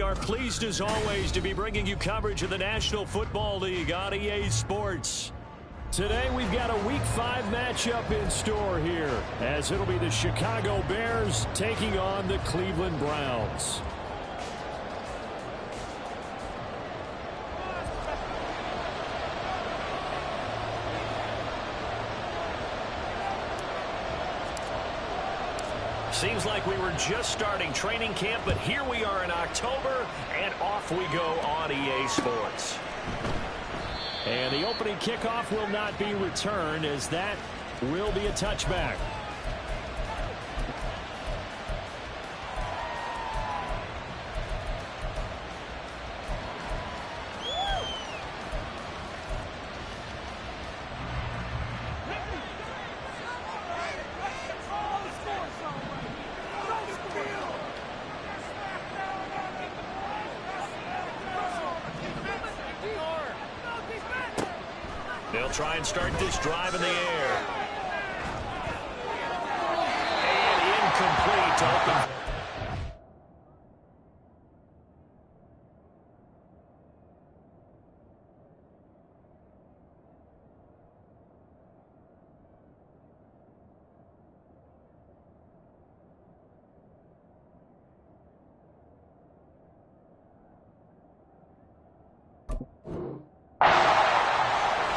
are pleased as always to be bringing you coverage of the National Football League on EA Sports. Today we've got a Week 5 matchup in store here, as it'll be the Chicago Bears taking on the Cleveland Browns. Seems like we were just starting training camp, but here we are in October, and off we go on EA Sports. And the opening kickoff will not be returned, as that will be a touchback. They'll try and start this drive in the air. And incomplete to open.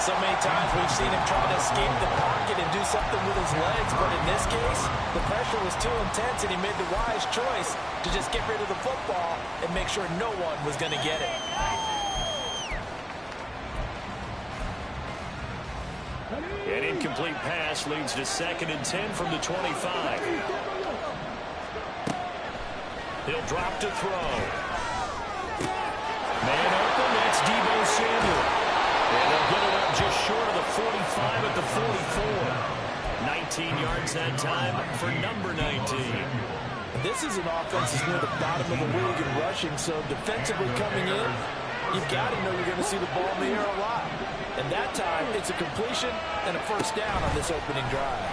So many times we've seen him try to escape the pocket and do something with his legs, but in this case, the pressure was too intense and he made the wise choice to just get rid of the football and make sure no one was going to get it. An incomplete pass leads to 2nd and 10 from the 25. He'll drop to throw. Man open, that's Deebo Samuel. And they'll get it up just short of the 45 at the 44. 19 yards that time for number 19. This is an offense that's near the bottom of the league in rushing, so defensively coming in, you've got to know you're going to see the ball in the air a lot. And that time, it's a completion and a first down on this opening drive.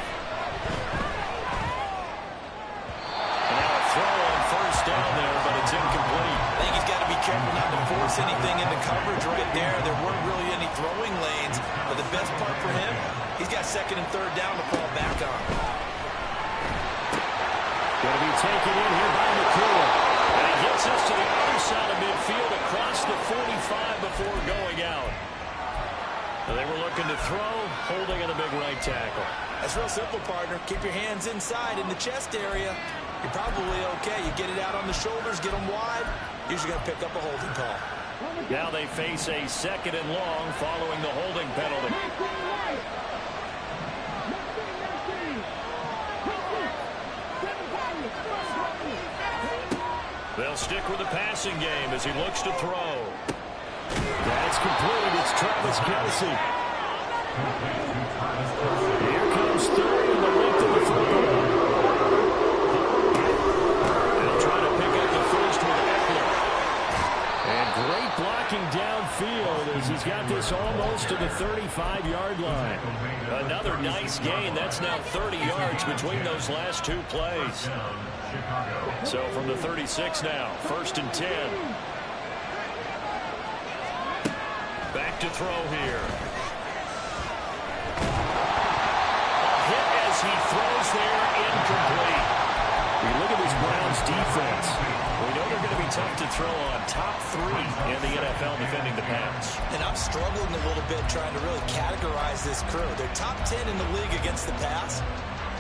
And now a throw on first down there, but it's incomplete. I think he's got to be careful not to force anything into coverage right there. There weren't really any throwing lanes, but the best part for him, he's got 2nd and 3rd down to fall back on. Going to be taken in here by McCool. And he gets us to the other side of midfield across the 45 before going out. And they were looking to throw, holding in a big right tackle. That's real simple, partner. Keep your hands inside in the chest area. You're probably okay. You get it out on the shoulders, get them wide. Usually going to pick up a holding call. Now they face a 2nd and long following the holding penalty. They'll stick with the passing game as he looks to throw. That's complete. It's Travis Kelce. Here comes 3rd and the length of the football. They'll try to pick up the first with Eckler. And great blocking downfield as he's got this almost to the 35-yard line. Another nice gain. That's now 30 yards between those last 2 plays. So from the 36 now, 1st and 10. Back to throw here. A hit as he throws there, incomplete. We look at this Browns defense. We know they're going to be tough to throw on. Top 3 in the NFL defending the pass. And I'm struggling a little bit trying to really categorize this crew. They're top 10 in the league against the pass,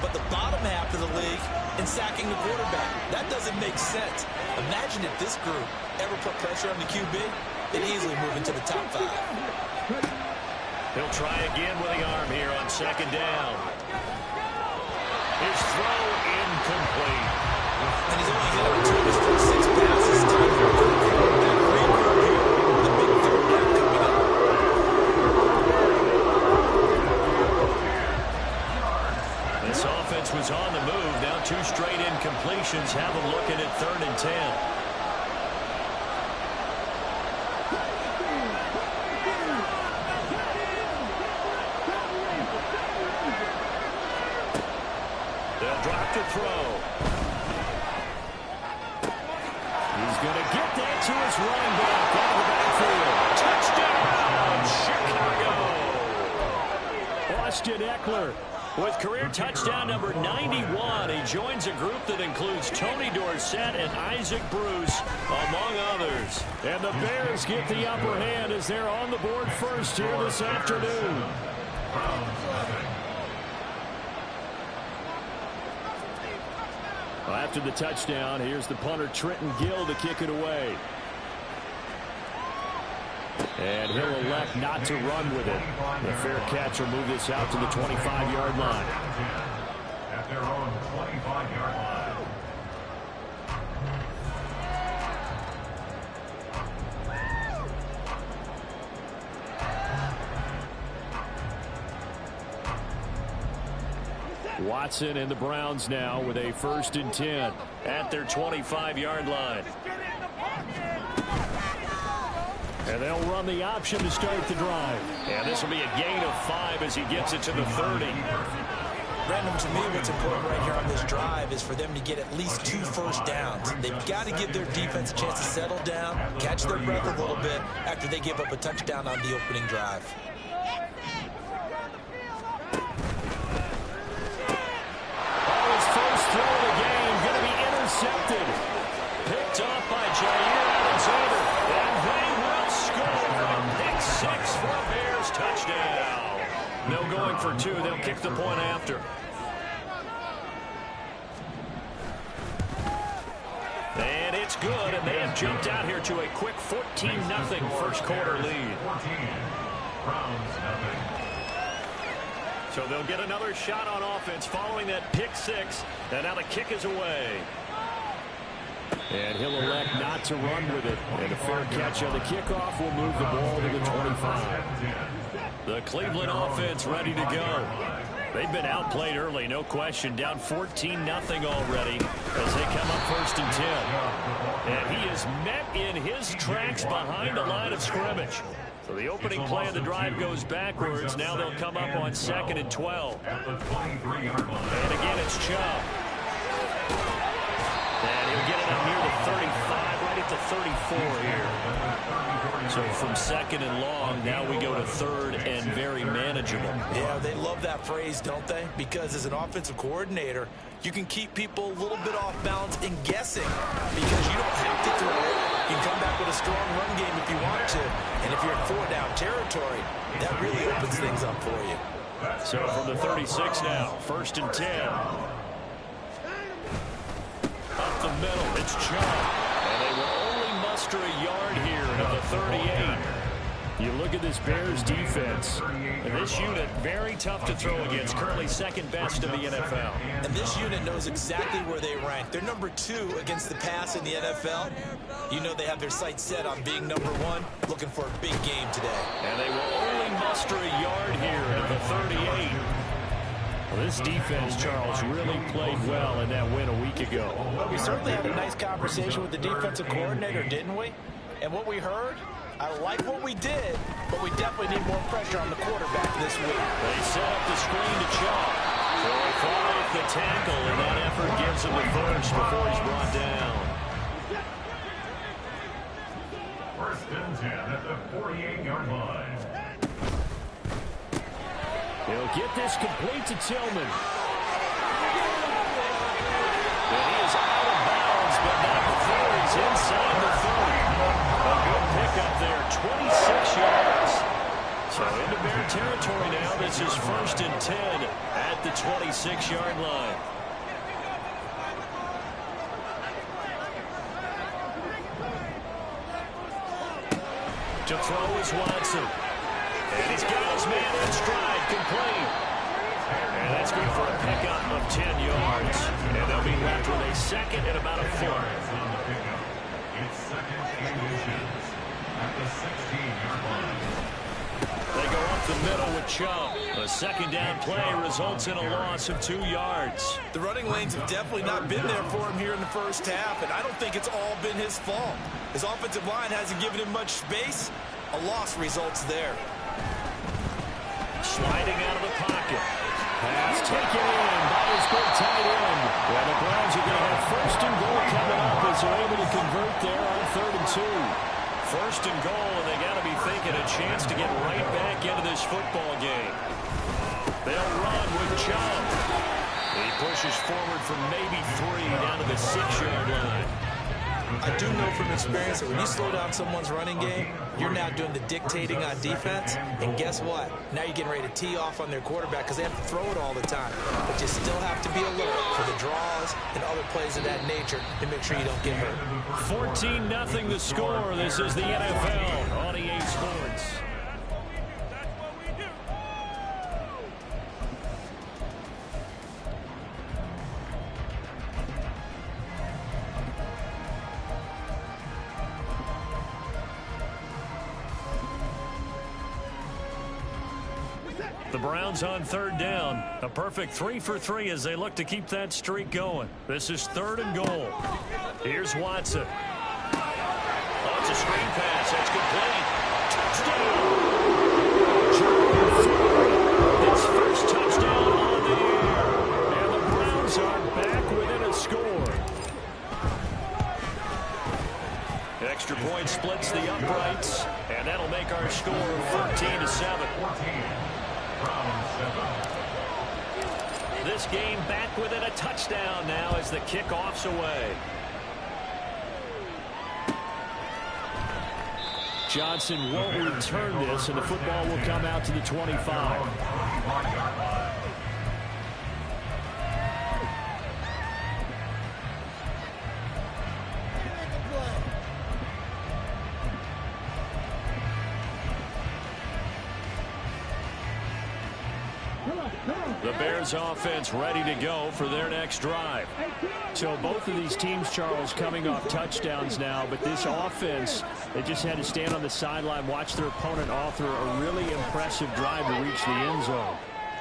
but the bottom half of the league in sacking the quarterback. That doesn't make sense. Imagine if this group ever put pressure on the QB, they'd easily move into the top 5. He'll try again with the arm here on 2nd down. His throw incomplete. And he's only hit on 2 of his first 6 passes. Time for a quarterback regroup here. The big 3rd down coming up. This offense was on the move. Now 2 straight incompletions have them looking at 3rd and 10. They'll drop to throw. He's going to get that to running back out of the backfield. Touchdown, Chicago! Austin Eckler with career touchdown number 91. He joins a group that includes Tony Dorsett and Isaac Bruce, among others. And the Bears get the upper hand as they're on the board first here this afternoon. Well, after the touchdown, here's the punter Trenton Gill to kick it away. And he'll elect not to run with it. The fair catch will move this out to the 25-yard line. At their own 25-yard line. Watson and the Browns now with a 1st and 10 at their 25-yard line. And they'll run the option to start the drive. And this will be a gain of 5 as he gets it to the 30. Brandon, to me, what's important right here on this drive is for them to get at least 2 first downs. They've got to give their defense a chance to settle down, catch their breath a little bit after they give up a touchdown on the opening drive. Intercepted. Picked off by Jair Alexander. And they will score a pick 6 for a Bears touchdown. No going for 2. They'll kick the point after. And it's good, and they have jumped out here to a quick 14-0 first quarter lead. So they'll get another shot on offense following that pick 6. And now the kick is away. And he'll elect not to run with it. And a fair catch on the kickoff will move the ball to the 25. The Cleveland offense ready to go. They've been outplayed early, no question. Down 14-0 already as they come up 1st and 10. And he is met in his tracks behind the line of scrimmage. So the opening play of the drive goes backwards. Now they'll come up on 2nd and 12. And again, it's Chubb. And he'll get it up near the 35, right at the 34 here. So from 2nd and long, now we go to 3rd and very manageable. Yeah, they love that phrase, don't they? Because as an offensive coordinator, you can keep people a little bit off balance and guessing because you don't have to throw it. You can come back with a strong run game if you want to. And if you're in 4-down territory, that really opens things up for you. So from the 36 now, 1st and 10. Up the middle, it's Chubb. And they will only muster a yard here to the 38. You look at this Bears defense, and this unit very tough to throw against, currently 2nd best in the NFL. And this unit knows exactly where they rank. They're number 2 against the pass in the NFL. You know they have their sights set on being number 1, looking for a big game today. And they will only muster a yard here at the 38. Well, this defense, Charles, really played well in that win a week ago. Well, we certainly had a nice conversation with the defensive coordinator, didn't we? And what we heard, I like what we did, but we definitely need more pressure on the quarterback this week. They set up the screen to Chubb. So he fought off the tackle, and that effort gives him the first before he's brought down. 1st and 10 at the 48-yard line. He'll get this complete to Tillman. And he is out of bounds, but not before he's inside the 30. A good pickup there, 26 yards. So into Bear territory now. This is 1st and 10 at the 26-yard line. To throw is Watson. And he's got his man in stride, complete. And that's good for a pickup of 10 yards. And they'll be left with a 2nd and about a 4. It's 2nd and 10 at the 16-yard line. They go up the middle with Chubb. A 2nd down play results in a loss of 2 yards. The running lanes have definitely not been there for him here in the first half, and I don't think it's all been his fault. His offensive line hasn't given him much space. A loss results there. Sliding out of the pocket. Pass taken in by his good tight end. Well, the Browns are going to have 1st and goal coming up as they're able to convert there on 3rd and 2. First and goal, and they got to be thinking a chance to get right back into this football game. They'll run with Chubb. He pushes forward from maybe 3 down to the 6-yard line. I do know from experience that when you slow down someone's running game, you're now doing the dictating on defense. And guess what? Now you're getting ready to tee off on their quarterback because they have to throw it all the time. But you still have to be alert for the draws and other plays of that nature to make sure you don't get hurt. 14-0 the score. This is the NFL on EA Sports. The Browns on 3rd down. A perfect 3 for 3 as they look to keep that streak going. This is 3rd and goal. Here's Watson. Oh, it's a screen pass. That's complete. Touchdown. His first touchdown on the year. And the Browns are back within a score. Extra point splits the uprights. And that'll make our score 14-7. This game back within a touchdown now as the kickoff's away. Johnson won't return this, and the football will come out to the 25. The Bears offense ready to go for their next drive. So both of these teams, Charles, coming off touchdowns now, but this offense, they just had to stand on the sideline, watch their opponent author a really impressive drive to reach the end zone.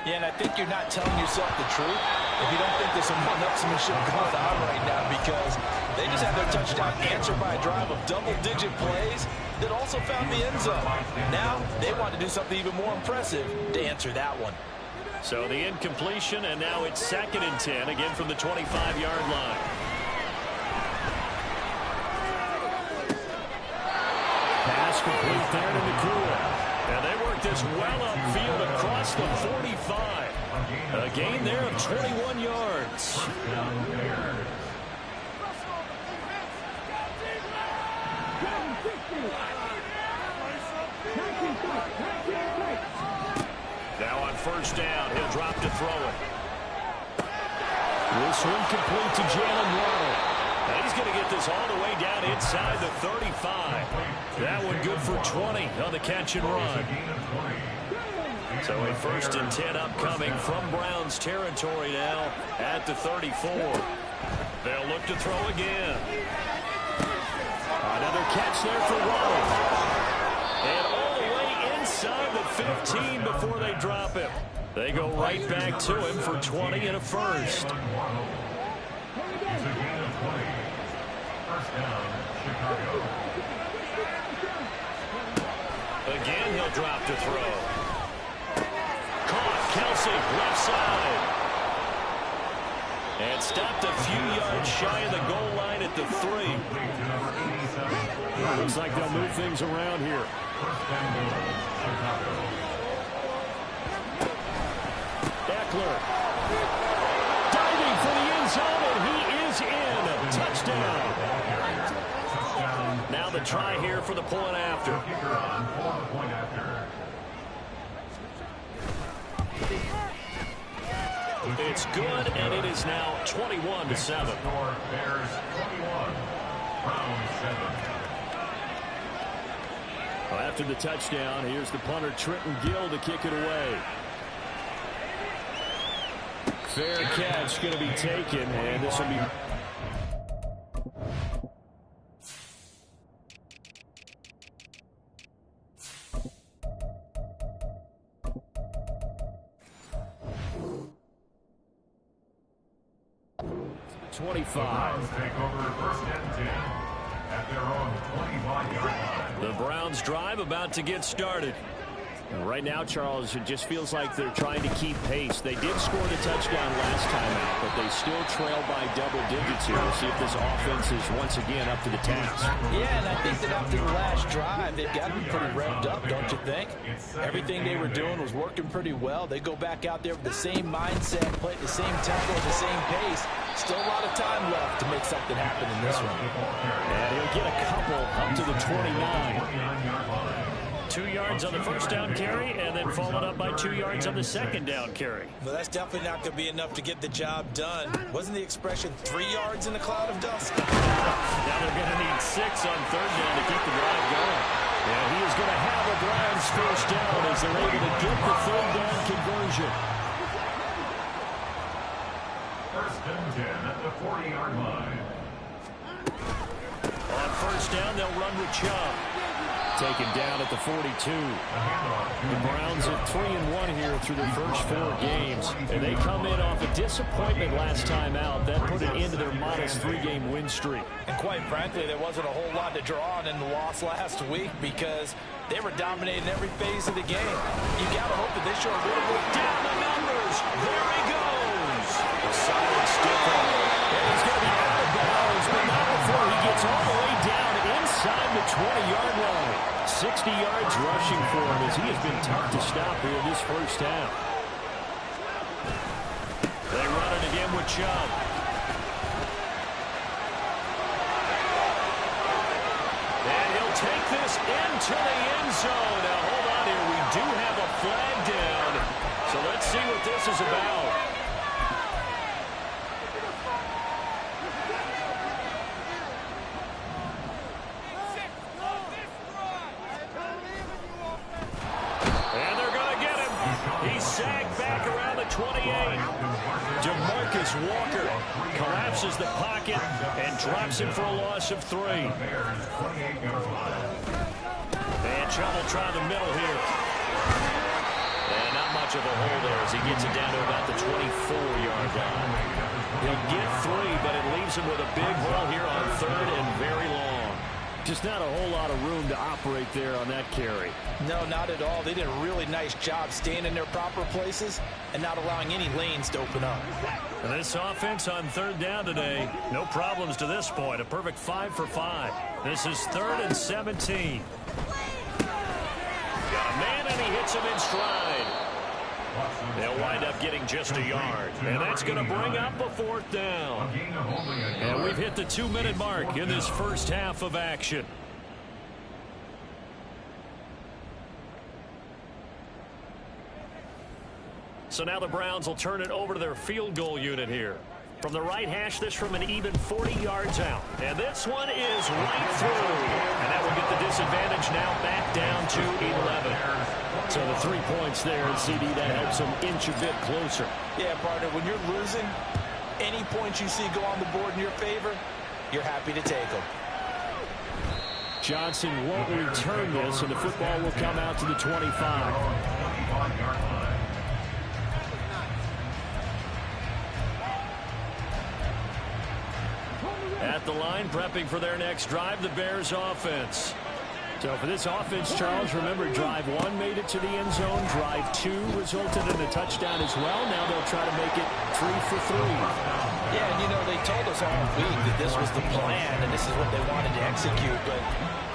Yeah, and I think you're not telling yourself the truth if you don't think there's some one-upsmanship going on right now, because they just had their touchdown answered by a drive of double-digit plays that also found the end zone. Now they want to do something even more impressive to answer that one. So the incompletion, and now it's 2nd and 10, again from the 25-yard line. Pass complete there to McCool. And they work this well upfield across the 45. A gain there of 21 yards. Now on 1st down, he'll drop to throw it. This one complete to Jalen Waddle. And he's going to get this all the way down inside the 35. That one good for 20 on the catch and run. So a 1st and 10 upcoming from Browns territory now at the 34. They'll look to throw again. Another catch there for Waddle. And all the way inside the 15 before they drop him. They go right back to him for 20 and a 1st. Again, he'll drop to throw. Caught, Kelsey, left side. And stopped a few yards shy of the goal line at the 3. Looks like they'll move things around here. Eckler. Diving for the end zone, and he is in. Touchdown. Now the try here for the point after. It's good, and it is now 21-7. Well, after the touchdown, here's the punter Trenton Gill to kick it away. Fair catch going to be taken, and this will be... Take over 1st and 10 at their own 25-yard line. The Browns drive about to get started. Right now, Charles, it just feels like they're trying to keep pace. They did score the touchdown last time out, but they still trail by double digits here. We'll see if this offense is once again up to the task. Yeah, and I think that after the last drive, they've got to be pretty revved up, don't you think? Everything they were doing was working pretty well. They go back out there with the same mindset, play at the same tempo, at the same pace. Still a lot of time left to make something happen in this one. And he'll get a couple up to the 29. 2 yards on the first down carry, and then followed up by 2 yards on the second down carry. Well, that's definitely not going to be enough to get the job done. Wasn't the expression 3 yards in a cloud of dust? Now they're going to need 6 on third down to keep the drive going. Yeah, he is going to have a Browns first down as they're able to get the third down conversion. 1st and 10 at the 40-yard line. On first down, they'll run with Chubb. Taken down at the 42. The Browns at 3-1 here through their first 4 games. And they come in off a disappointment last time out. That put an end to their modest 3-game win streak. And quite frankly, there wasn't a whole lot to draw on in the loss last week because they were dominating every phase of the game. You got to hope that they show a little bit down the numbers. There he goes. A solid stiff on him. And he's going to be out of bounds, but not before he gets all the way down inside the 20-yard line. 60 yards rushing for him as he has been tough to stop here in this first half. They run it again with Chubb. And he'll take this into the end zone. Now, hold on here. We do have a flag down. So let's see what this is about. Sagged back around the 28. DeMarcus Walker collapses the pocket and drops him for a loss of 3. And Chubb will try the middle here. And not much of a hole there as he gets it down to about the 24-yard line. He'll get 3, but it leaves him with a big hole here on 3rd and very long. Just not a whole lot of room to operate there on that carry. No, not at all. They did a really nice job staying in their proper places and not allowing any lanes to open up. And this offense on 3rd down today, no problems to this point. A perfect 5 for 5. This is 3rd and 17. Got a man, and he hits him in stride. They'll wind up getting just a yard. And that's going to bring up a 4th down. And we've hit the 2-minute mark in this first half of action. So now the Browns will turn it over to their field goal unit here. From the right hash, this from an even 40 yards out. And this one is right through. And that will get the disadvantage now back down to 11. So the 3 points there, and CD, that helps them inch a bit closer. Yeah, partner, when you're losing, any points you see go on the board in your favor, you're happy to take them. Johnson won't return this, and the football will come out to the 25. At the line, prepping for their next drive, the Bears offense. So for this offense, Charles, remember, drive 1 made it to the end zone. Drive 2 resulted in a touchdown as well. Now they'll try to make it 3 for 3. Yeah, and you know, they told us all week that this was the plan and this is what they wanted to execute. But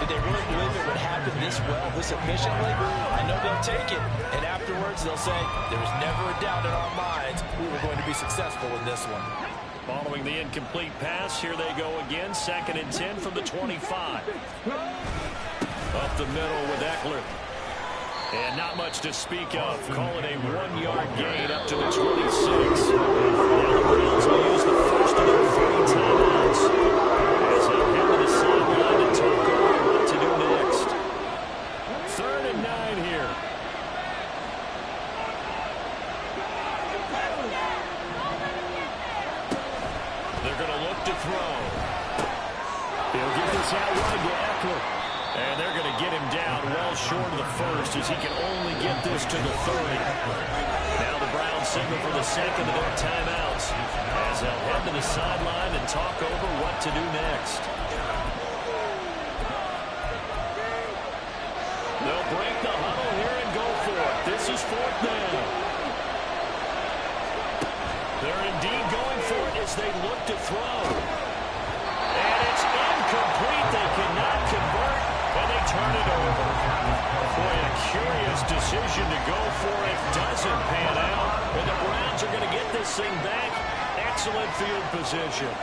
did they really believe it would happen this well, this efficiently? I know they'll take it. And afterwards, they'll say, there was never a doubt in our minds we were going to be successful in this one. Following the incomplete pass, here they go again. 2nd and 10 from the 25. Up the middle with Eckler. And not much to speak of. Call it a 1-yard gain up to the 26. Now the Browns will use the first of their 3 timeouts as they'll head to the sideline and talk over what to do next. 3rd and 9 here. They're going to look to throw. He'll get this out wide to Eckler. And they're going to get him down well short of the first as he can only get this to the 30. Now the Browns signal for the second of their timeouts as they'll head to the sideline and talk over what to do next. They'll break the huddle here and go This is fourth down. They're indeed going for it as they look to throw. And it's incomplete. They cannot convert, and they turn it over. Boy, a curious decision to go for it. Doesn't pan out. And the Browns are going to get this thing back. Excellent field position.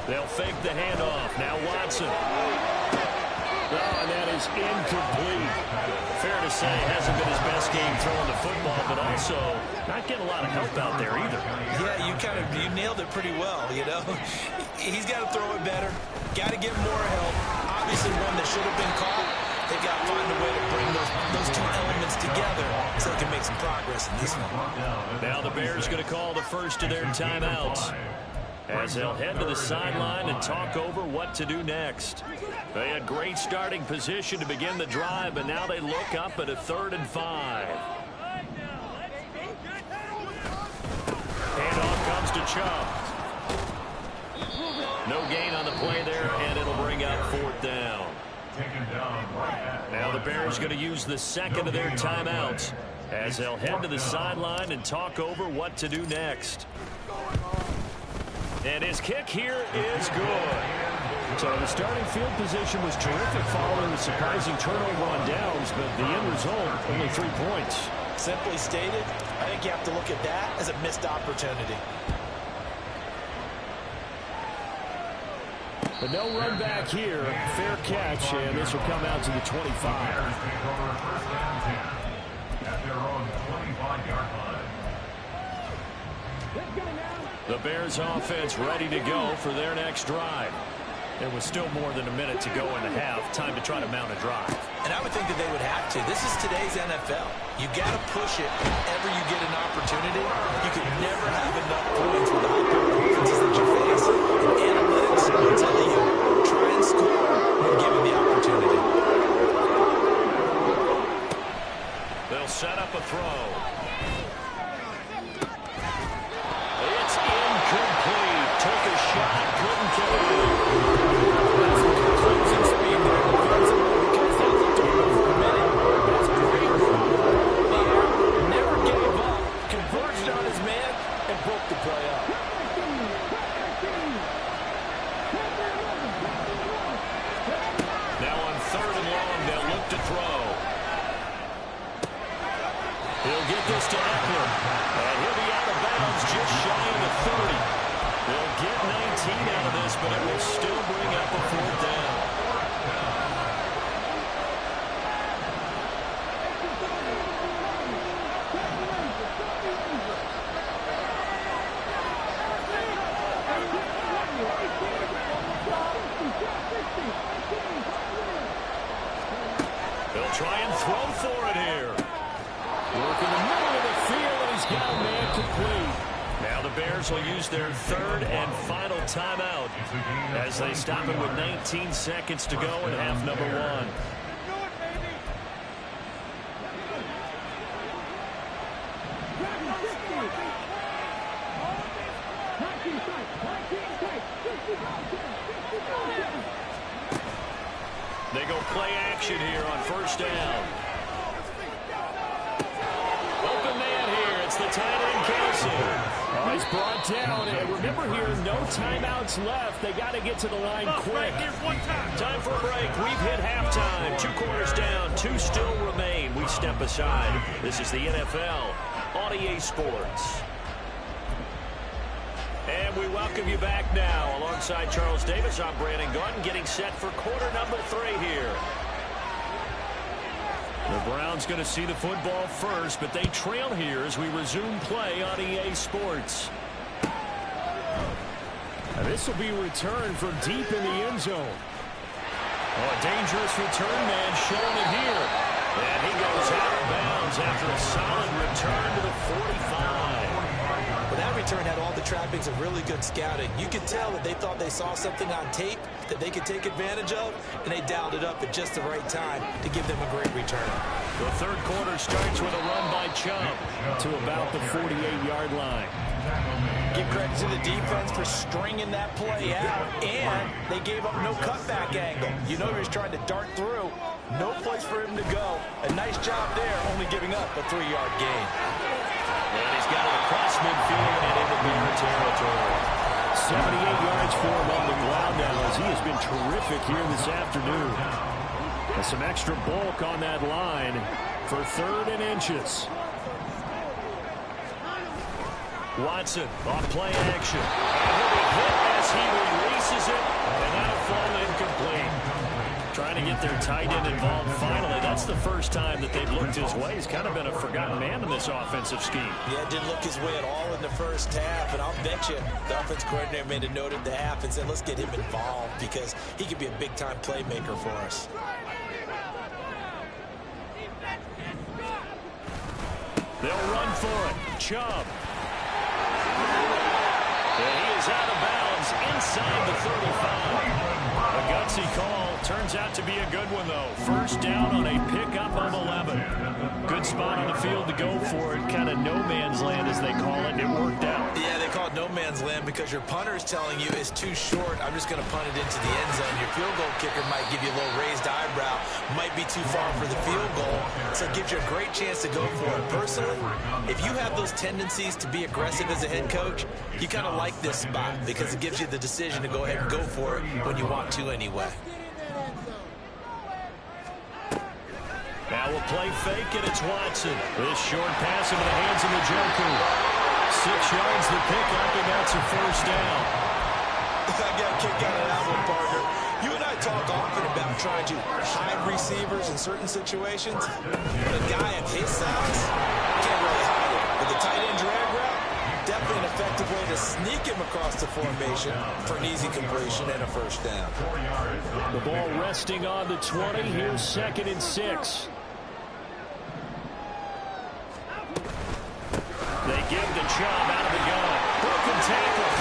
They'll fake the handoff. Now Watson. Oh, and that is incomplete. Fair to say, hasn't been his best game throwing the football, but also not getting a lot of help out there either. Yeah, you nailed it pretty well, you know. He's got to throw it better. Got to get more help. Obviously one that should have been caught. They've got to find a way to bring those two elements together so they can make some progress in this one. Now the Bears going to call the first of their timeouts, as they'll head to the sideline and talk over what to do next. They had great starting position to begin the drive, but now they look up at a 3rd and 5. Handoff comes to Chubb. No gain on the play there, and it'll bring up 4th down. Now the Bears going to use the second of their timeouts, as they'll head to the sideline and talk over what to do next. And his kick here is good. So the starting field position was terrific following the surprising turnover on downs, but the end result, only 3 points. Simply stated, I think you have to look at that as a missed opportunity. But no run back here. Fair catch, and this will come out to the 25. At their own 25-yard line. The Bears offense ready to go for their next drive. There was still more than a minute to go in the half. Time to try to mount a drive. And I would think that they would have to. This is today's NFL. You got to push it whenever you get an opportunity. You can never have enough points with the high-powered offenses that you face. And analytics will tell you, try and score when given the opportunity. They'll set up a throw. It's incomplete. Took a shot, couldn't get it. That's some good closing speed there defensively because they looked over for a minute. That's great. Never gave up. Converged on his man and broke the play up. Now on 3rd and long, they'll look to throw. He'll get this to Eckler. And he'll be out of bounds just shy of the 30. They'll get 19 out of this, but it will still bring up a 4th down. They'll try and throw for it here. Work in the middle of the field, and he's got a man complete. Now the Bears will use their 3rd and final timeout as they stop it with 19 seconds to go in half number 1. They go play action here on 1st down. Open man here. It's the tight end, Kelsey. Oh, he's brought down. And remember here, no timeouts left. They got to get to the line quick. Time for a break. We've hit halftime. 2 quarters down. 2 still remain. We step aside. This is the NFL on EA Sports. And we welcome you back now. Alongside Charles Davis, I'm Brandon Gordon, getting set for quarter number 3 here. The Browns going to see the football first, but they trail here as we resume play on EA Sports. Now this will be returned from deep in the end zone. Oh, a dangerous return man showing it here. And he goes out of bounds after a solid return to the 45. Well, that return had all the trappings of really good scouting. You could tell that they thought they saw something on tape that they could take advantage of, and they dialed it up at just the right time to give them a great return. The 3rd quarter starts with a run by Chubb to about the 48-yard line. Give credit to the defense for stringing that play out, and they gave up no cutback angle. You know he was trying to dart through. No place for him to go. A nice job there, only giving up a 3-yard gain. And he's got it across midfield and into Bear territory. 78 yards for him on the ground now as he has been terrific here this afternoon. And some extra bulk on that line for 3rd and inches. Watson off play action. And he'll be hit as he releases it, and that'll fall incomplete. Trying to get their tight end involved finally. That's the first time that they've looked his way. He's kind of been a forgotten man in this offensive scheme. Yeah, didn't look his way at all in the first half, and I'll bet you the offense coordinator made a note at the half and said, let's get him involved because he could be a big-time playmaker for us. They'll run for it. Chubb. And he is out of bounds inside the 35. A gutsy call. Turns out to be a good one, though. First down on a pickup of 11. Good spot on the field to go for it. Kind of no man's land, as they call it. It worked out. Yeah, they call it no man's land because your punter is telling you it's too short. I'm just going to punt it into the end zone. Your field goal kicker might give you a little raised eyebrow. Might be too far for the field goal. So it gives you a great chance to go for it. Personally, if you have those tendencies to be aggressive as a head coach, you kind of like this spot because it gives you the decision to go ahead and go for it when you want to anyway. Now we'll play fake, and it's Watson. This short pass into the hands of the Joker. 6 yards the pickup, and that's a first down. I got a kick out of that one, partner. You and I talk often about trying to hide receivers in certain situations. But a guy of his size can't really hide it. With the tight end drag route, definitely an effective way to sneak him across the formation for an easy completion and a first down. The ball resting on the 20. Here's 2nd and 6. They give the Chubb out of the gun. Broken tackle.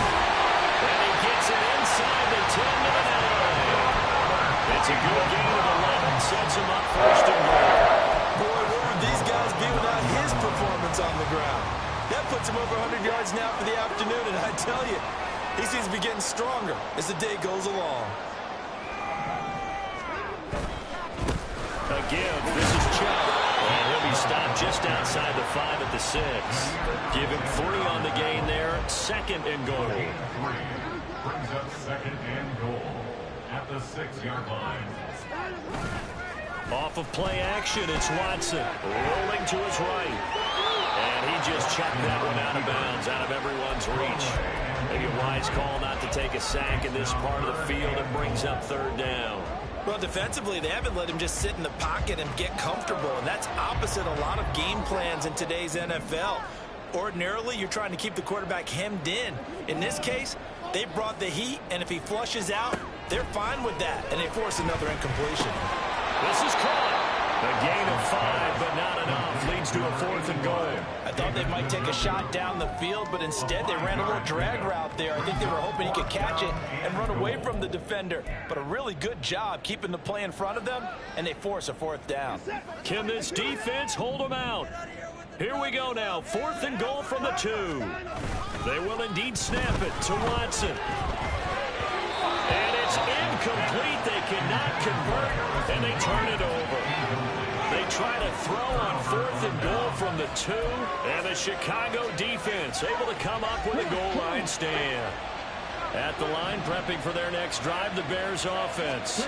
And he gets it inside the 10-minute line. It's a good gain of 11. Sets him up 1st and goal. Boy, where would these guys be without his performance on the ground? That puts him over 100 yards now for the afternoon, and I tell you, he seems to be getting stronger as the day goes along. A give. This is Chubb. And he'll be stopped just outside the 5 at the 6. Give him 3 on the gain there. 2nd and goal. Brings up 2nd and goal at the 6-yard line. Off of play action, it's Watson. Rolling to his right. And he just chucked that one out of bounds, out of everyone's reach. Maybe a wise call not to take a sack in this part of the field. It brings up 3rd down. Well, defensively, they haven't let him just sit in the pocket and get comfortable, and that's opposite a lot of game plans in today's NFL. Ordinarily, you're trying to keep the quarterback hemmed in. In this case, they brought the heat, and if he flushes out, they're fine with that, and they force another incompletion. This is caught. A gain of 5, but not enough. Leads to a 4th and goal. I thought they might take a shot down the field, but instead they ran a little drag route there. I think they were hoping he could catch it and run away from the defender. But a really good job keeping the play in front of them, and they force a 4th down. Can this defense hold them out? Here we go now. 4th and goal from the 2. They will indeed snap it to Watson. And it's incomplete. They cannot convert, and they turn it over. They try to throw on 4th and goal from the 2, and the Chicago defense able to come up with a goal line stand. At the line, prepping for their next drive, the Bears offense.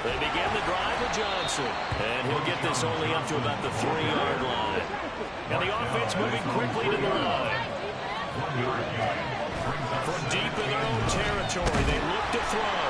They begin the drive with Johnson, and he'll get this only up to about the 3-yard line. And the offense moving quickly to the line. From deep in their own territory, they look to throw.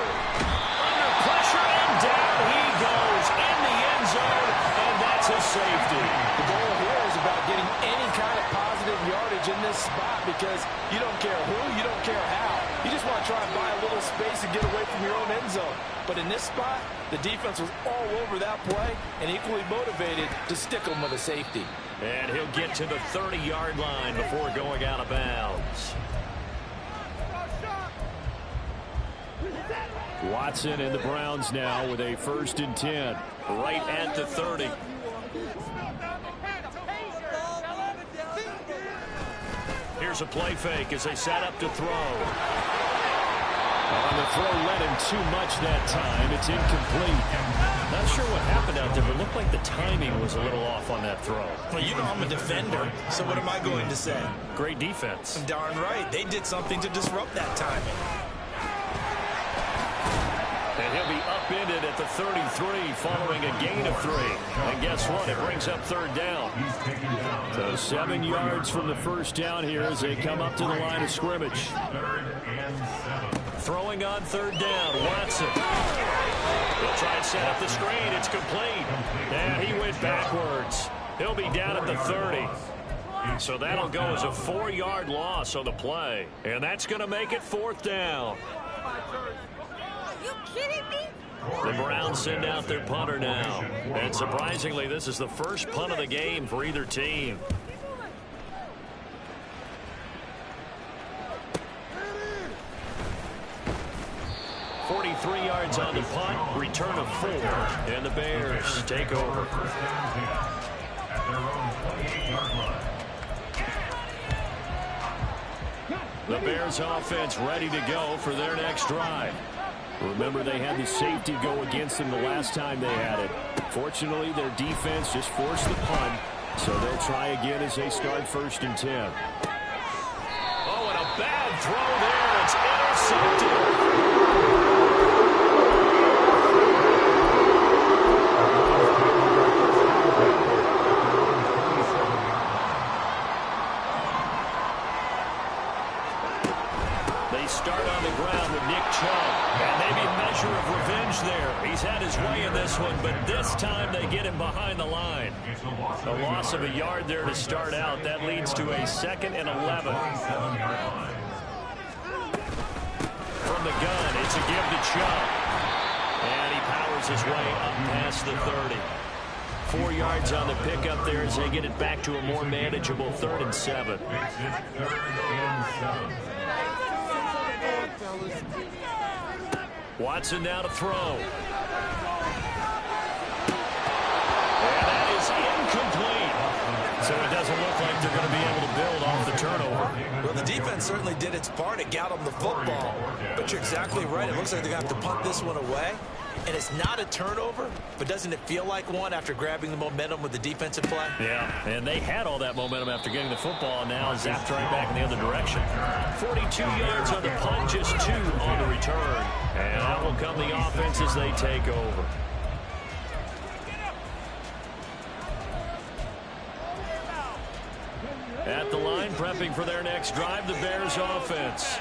Under pressure, and down he goes in the end zone, and that's a safety. The goal here is about getting any kind of positive yardage in this spot because you don't care who, you don't care how. You just want to try and buy a little space and get away from your own end zone. But in this spot, the defense was all over that play and equally motivated to stick them with a safety. And he'll get to the 30-yard line before going out of bounds. Watson and the Browns now with a 1st and 10, right at the 30. Here's a play fake as they set up to throw. On the throw led him too much that time. It's incomplete. Not sure what happened out there, but it looked like the timing was a little off on that throw. Well, you know I'm a defender, so what am I going to say? Great defense. Darn right. They did something to disrupt that timing. And he'll be upended at the 33 following a gain of 3. And guess what? It brings up third down. So 7 yards from the first down here as they come up to the line of scrimmage. Throwing on third down, Watson. He'll try and set up the screen. It's complete. And he went backwards. He'll be down at the 30. So that'll go as a 4-yard loss on the play. And that's going to make it fourth down. Are you kidding me? The Browns send out their punter now. And surprisingly, this is the first punt of the game for either team. 43 yards on the punt, return of 4, and the Bears take over. The Bears offense ready to go for their next drive. Remember, they had the safety go against them the last time they had it. Fortunately, their defense just forced the punt, so they'll try again as they start 1st and 10. Oh, and a bad throw there. It's intercepted. Start on the ground with Nick Chubb. And maybe a measure of revenge there. He's had his way in this one, but this time they get him behind the line. A loss of a yard there to start out. That leads to a 2nd and 11. From the gun, it's a give to Chubb. And he powers his way up past the 30. 4 yards on the pickup there as they get it back to a more manageable 3rd and 7. Watson now to throw. And that is incomplete. So it doesn't look like they're going to be able to build off the turnover. Well, the defense certainly did its part. It got them the football. But you're exactly right. It looks like they're going to have to punt this one away. And it's not a turnover, but doesn't it feel like one after grabbing the momentum with the defensive play? Yeah, and they had all that momentum after getting the football, and now zapped right back in the other direction. 42 yards on the punt, just 2 on the return. And out will come the offense as they take over. At the line, prepping for their next drive, the Bears offense.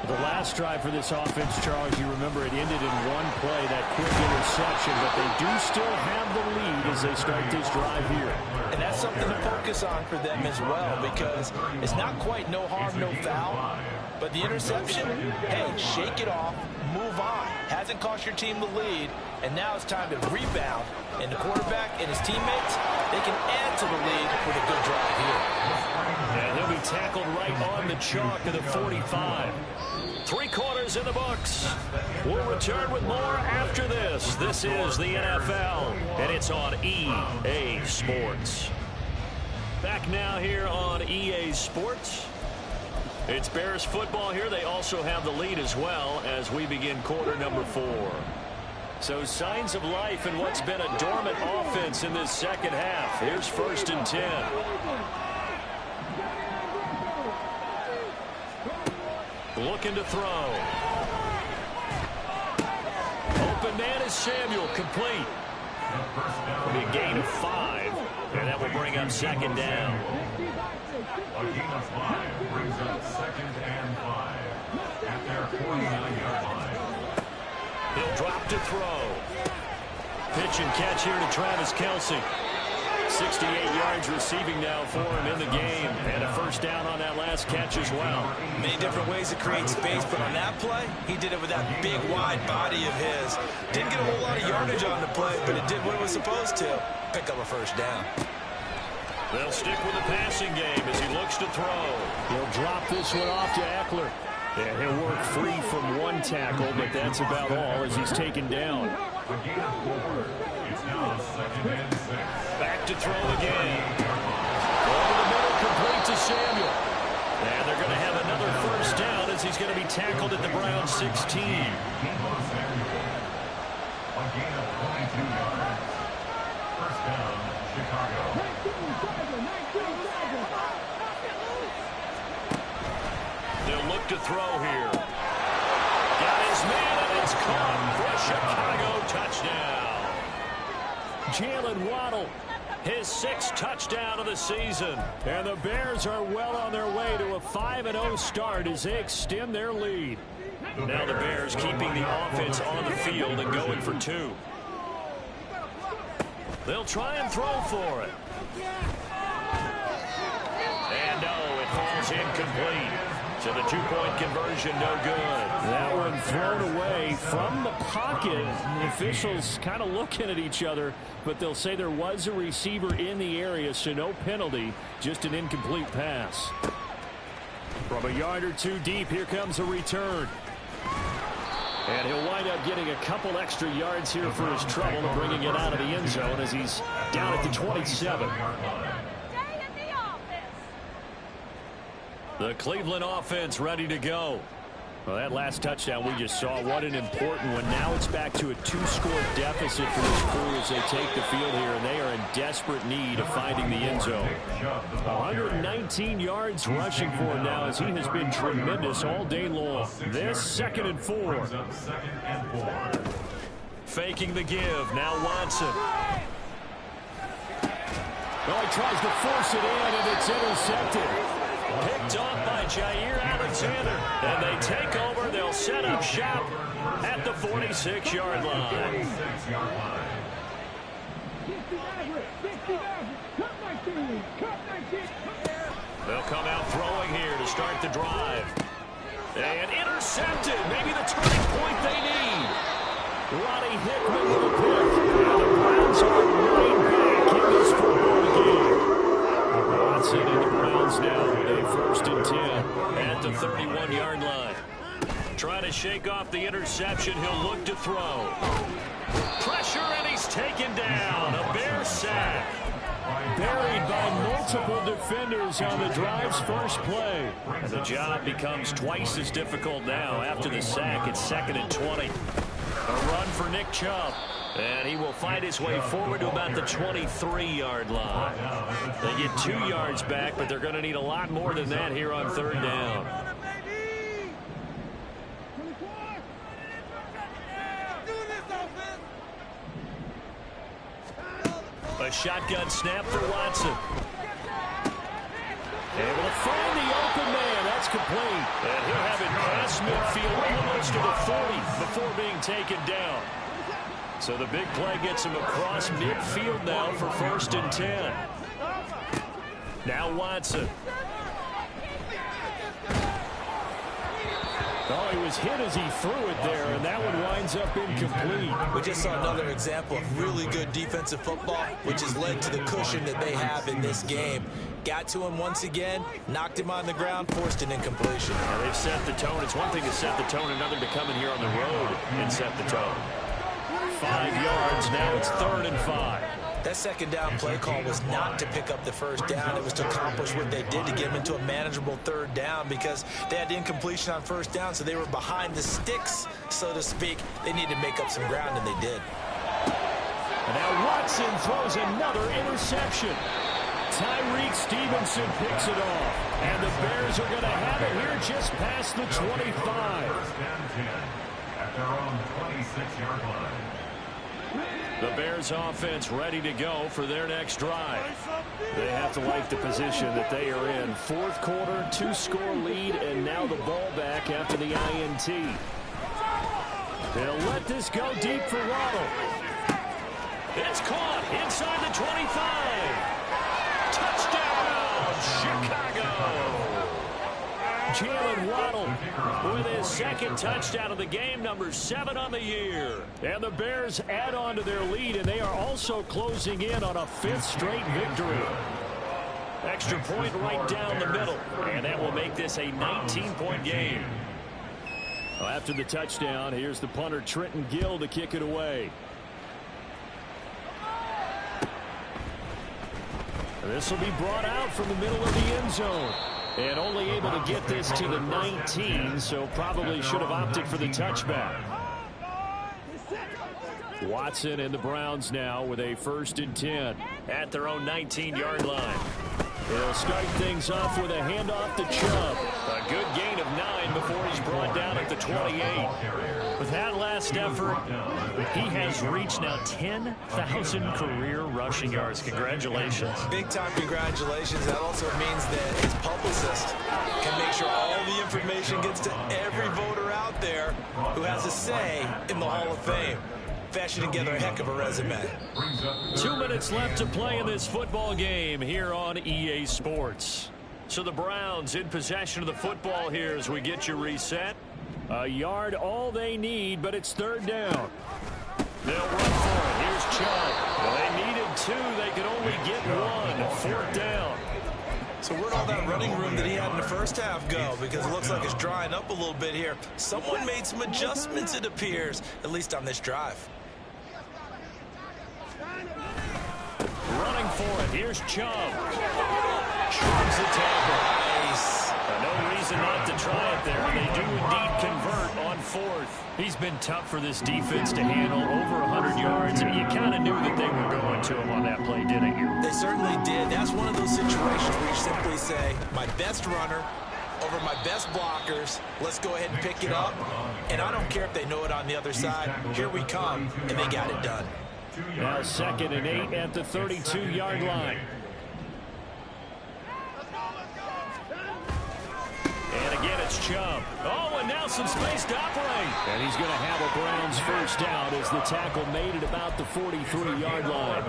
The last drive for this offense, Charles, you remember it ended in one play, that quick interception, but they do still have the lead as they start this drive here. And that's something to focus on for them as well, because it's not quite no harm, no foul, but the interception, hey, shake it off, move on. Hasn't cost your team the lead, and now it's time to rebound. And the quarterback and his teammates, they can add to the lead with a good drive here. And he'll be tackled right on the chalk of the 45. 3 quarters in the books. We'll return with more after this. This is the NFL, and it's on EA Sports. Back now here on EA Sports. It's Bears football here. They also have the lead as well as we begin quarter number 4. So signs of life in what's been a dormant offense in this second half. Here's 1st and 10. Looking to throw. Open man is Samuel, complete. It'll be a gain of 5, and that will bring up 2nd down. A gain of 5 brings up 2nd and 5 at their 49-yard line. He'll drop to throw. Pitch and catch here to Travis Kelce. 68 yards receiving now for him in the game. And a 1st down on that last catch as well. Many different ways to create space, but on that play, he did it with that big, wide body of his. Didn't get a whole lot of yardage on the play, but it did what it was supposed to. Pick up a 1st down. They'll stick with the passing game as he looks to throw. He'll drop this one off to Eckler. And he'll work free from 1 tackle, but that's about all as he's taken down. A gain of 4. It's now 2nd and 6. Back to throw again. Over the middle, complete to Samuel. And as he's going to be tackled at the Browns 16. A gain of 22 yards. First down, Chicago. They'll look to throw here. Got his man, and it's caught for a Chicago touchdown. Jalen Waddle, his 6th touchdown of the season. And the Bears are well on their way to a 5-0 start as they extend their lead. Now the Bears keeping the offense on the field and going for 2. They'll try and throw for it. And no, it falls incomplete. So the 2-point conversion, no good. That one thrown away from the pocket. The officials kind of looking at each other, but they'll say there was a receiver in the area, so no penalty, just an incomplete pass. From a yard or 2 deep, here comes a return. And he'll wind up getting a couple extra yards here for his trouble and bringing it out of the end zone as he's down at the 27. The Cleveland offense ready to go. Well, that last touchdown we just saw, what an important one. Now it's back to a 2-score deficit for this crew as they take the field here, and they are in desperate need of finding the end zone. 119 yards rushing for him now as he has been tremendous all day long. This 2nd and 4. Faking the give. Now Watson. Well, he tries to force it in, and it's intercepted. Picked off by Jair Alexander. And they take over. They'll set up shop at the 46-yard line. They'll come out throwing here to start the drive. And intercepted. Maybe the turning point they need. Ronnie Hickman with a pick. And the Browns are right back in this football game. Watson and the Browns now with a 1st and 10 at the 31-yard line. Trying to shake off the interception. He'll look to throw. Pressure, and he's taken down. A Bear sack. Buried by multiple defenders on the drive's first play. And the job becomes twice as difficult now. After the sack, it's 2nd and 20. A run for Nick Chubb. And he will find his way forward to about the 23-yard line. They get 2 yards back, but they're going to need a lot more than that here on 3rd down. A shotgun snap for Watson. Able to find the open man. That's complete. And he'll have it past midfield almost to the 40 before being taken down. So the big play gets him across midfield now for 1st and 10. Now Watson. Oh, he was hit as he threw it there, and that one winds up incomplete. We just saw another example of really good defensive football, which has led to the cushion that they have in this game. Got to him once again, knocked him on the ground, forced an incompletion. Now they've set the tone. It's one thing to set the tone, another to come in here on the road and set the tone. 5 yards, now it's 3rd and 5. That 2nd down play call was not to pick up the 1st down. It was to accomplish what they did to get them into a manageable 3rd down because they had incompletion on 1st down, so they were behind the sticks, so to speak. They needed to make up some ground, and they did. And now Watson throws another interception. Tyreek Stevenson picks it off. And the Bears are going to have it here just past the 25. 1st and 10 at their own 26-yard line. The Bears offense ready to go for their next drive. They have to like the position that they are in. 4th quarter, 2-score lead, and now the ball back after the INT. They'll let this go deep for Waddle. It's caught inside the 25. Touchdown, Chicago. Jalen Waddle with his 2nd touchdown of the game, number 7 on the year. And the Bears add on to their lead, and they are also closing in on a 5th straight victory. Extra point right down the middle, and that will make this a 19-point game. Well, after the touchdown, here's the punter Trenton Gill to kick it away. This will be brought out from the middle of the end zone. And only able to get this to the 19, so probably should have opted for the touchback. Watson and the Browns now with a 1st and 10 at their own 19-yard line. They'll start things off with a handoff to Chubb. A good gain of 9 before he's brought down at the 28. With that last effort, he has reached now 10,000 career rushing yards. Congratulations. Big-time congratulations. That also means that his publicist can make sure all the information gets to every voter out there who has a say in the Hall of Fame. Fashioning together a heck of a resume. 2 minutes left to play in this football game here on EA Sports. So the Browns in possession of the football here as we get you reset. A yard all they need, but it's 3rd down. They'll run for it. Here's Chubb. Well, they needed 2. They could only get 1. 4th down. So where'd all that running room that he had in the first half go? Because it looks like it's drying up a little bit here. Someone made some adjustments, it appears, at least on this drive. Running for it. Here's Chubb. Chubb's the tackle. Nice. No reason not to try it there. They do indeed convert on 4th. He's been tough for this defense to handle. Over 100 yards. You kind of knew that they were going to him on that play, didn't you? They certainly did. That's one of those situations where you simply say, my best runner over my best blockers. Let's go ahead and pick it up. And I don't care if they know it on the other side. Here we come, and they got it done. Now 2nd and 8 at the 32-yard line. And again, it's Chubb. Oh, and now some space to operate. And he's going to have a Browns 1st down as the tackle made it about the 43-yard line.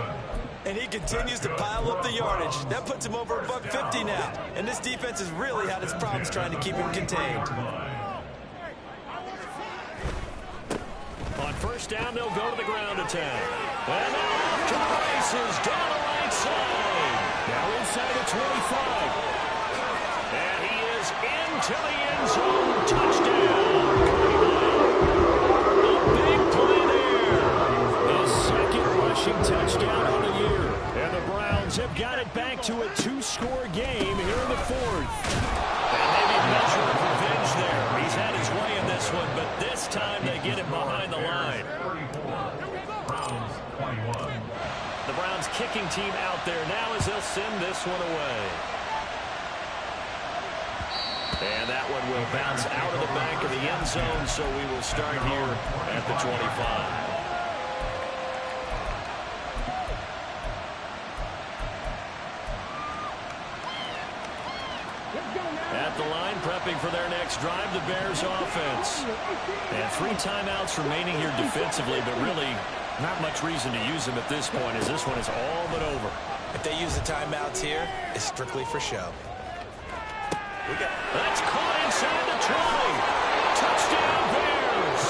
And he continues to pile up the yardage. That puts him over $150 now. And this defense has really had its problems trying to keep him contained. On 1st down, they'll go to the ground attack. And now off to the races, down the right side. Now inside the 25. And he is into the end zone. Touchdown. A big play there. The 2nd rushing touchdown on the year. And the Browns have got it back to a 2-score game here in the 4th. And maybe a measure of revenge there. He's had his way in this one, but this time they get him behind the line. The Browns kicking team out there now as they'll send this one away. And that one will bounce out of the back of the end zone, so we will start here at the 25. At the line, prepping for their next drive, the Bears offense. And 3 timeouts remaining here defensively, but really not much reason to use them at this point as this one is all but over. If they use the timeouts here, it's strictly for show. That's caught inside the 20. Touchdown, Bears.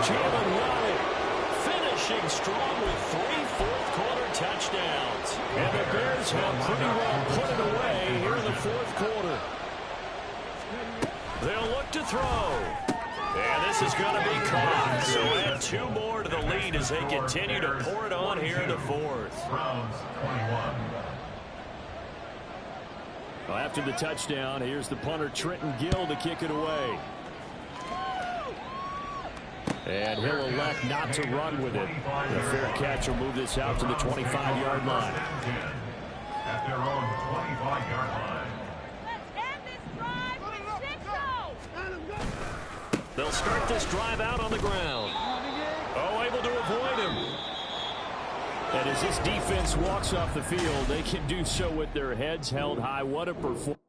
Jalen Waddle finishing strong with 3 fourth-quarter touchdowns. And the Bears have pretty well put it away here in the 4th quarter. They'll look to throw. And this is going to be caught. So add 2 more to the lead as they continue to pour it on here in the 4th. Browns 21. Well, after the touchdown, here's the punter Trenton Gill to kick it away. And he'll elect not to run with it. The fair catch will move this out to the 25-yard line. At their own 25-yard line. They'll start this drive out on the ground. Oh, able to avoid him. And as this defense walks off the field, they can do so with their heads held high. What a performance.